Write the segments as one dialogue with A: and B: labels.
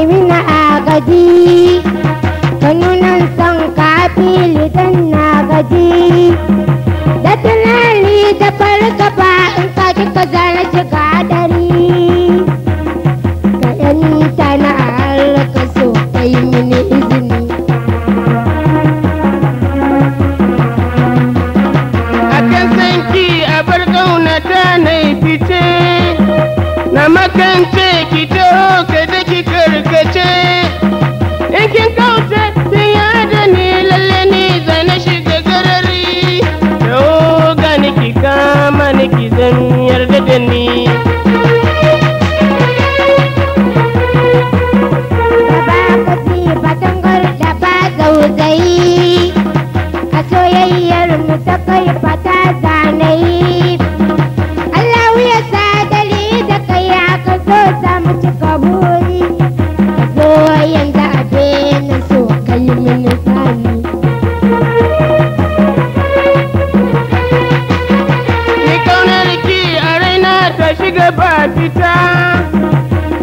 A: kai mina agaji ka nunan son ka fili dan na gaji da tunani da fargaba in ka ji ka zana shiga dari ka yanta na harka so kai mini izini
B: akan sanki a bar kaunata na fice na makance ki taho ka da ki karkace in kin kauce sun yada ni lalle ni zana shiga garari taho gani ki kama ni ki zan yarda da ni
A: da ba kasi ba tangar da ba zauzayi a soyayyar mu ta kai fata zanayi Allah ya sa dali da kai aka so samu cika buri ka zo yanzu abin so kai mini sani
B: ni kaunar ki a raina ta shiga ba fita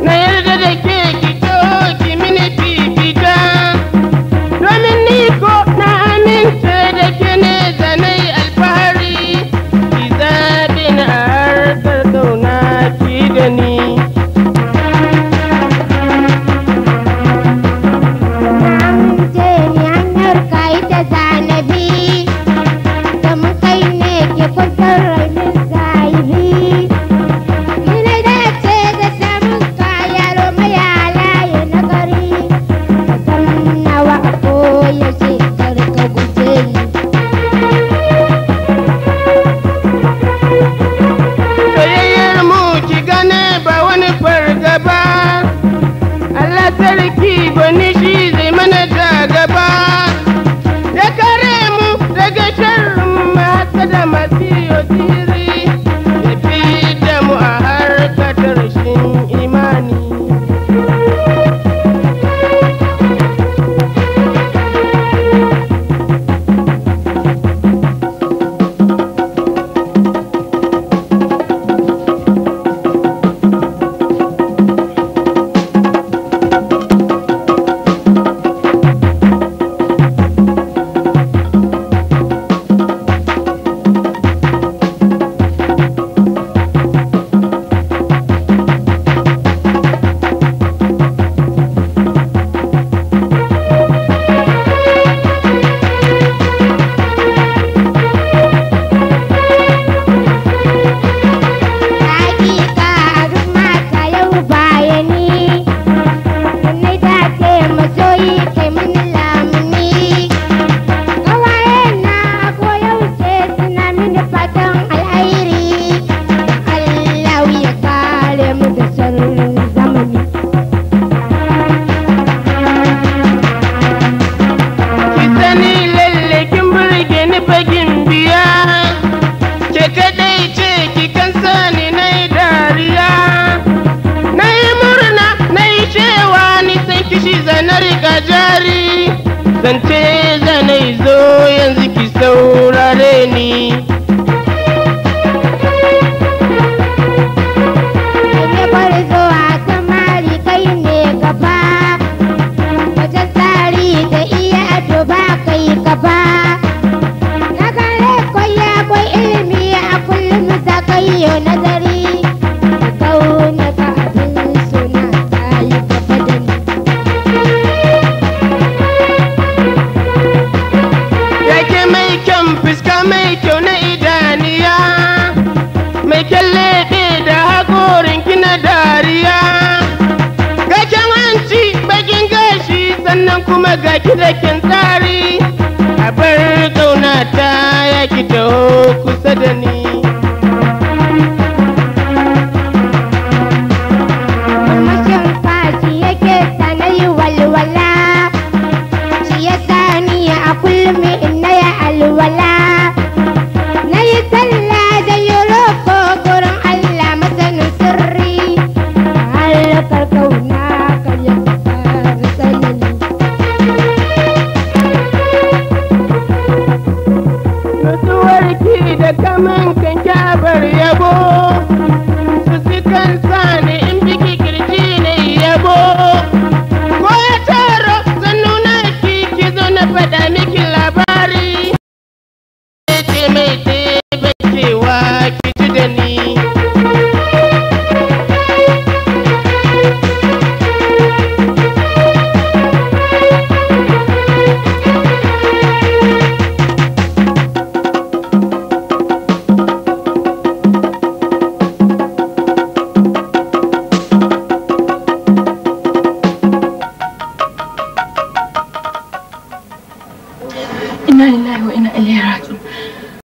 B: na yarda da ke ki taho ki mini fifita domin ni ko na amince da ke ne zanai alfahari ki zaɓi na harkar kauna ki da ni
A: na amince ni hanyar ka ita zanabi da mun kai ne ke kwantar rainin sahibi ni na dace da samun ka yaro mai halaye na gari ka san nawa a koyaushe kar ka guje ni
B: soyayyar mu ki gane ba wani fargaba Allah sarki gwani shi zai mana da gaba ya kare mu daga sharrin mata da masu yotiri ya fi da mu a harkar rashin imani
A: hakika a duk mata yau bayani sannan dace masoyi kai mini lamuni ƙawaye na koyaushe suna mini fatan alhairi Allah ya kare mu da sharrin zamani
B: ki sani lalle kin burge ni bagin biya ke kadai ce ki kan sani na yi dariya na yi murna na yi cewa ni san kishi zanar jari zance zanai zo yanzu ki saurare ni
A: kai ne barzo a samari kai ne gaba wajen tsari da iya ado ba kai gaba na gane koyi akwai ilimi a kullum za ka yi yau nazari ka kauna ka abin suna ta yi gaba da ni
B: yake mai kyan fuska mai kyau na idaniya mai kyan leɓe da haƙorin kina dariya ga kyan hanci bakin gashi sannan kuma ga ki da kyan tsari a bar ƙaunata ya ki taho kusa da ni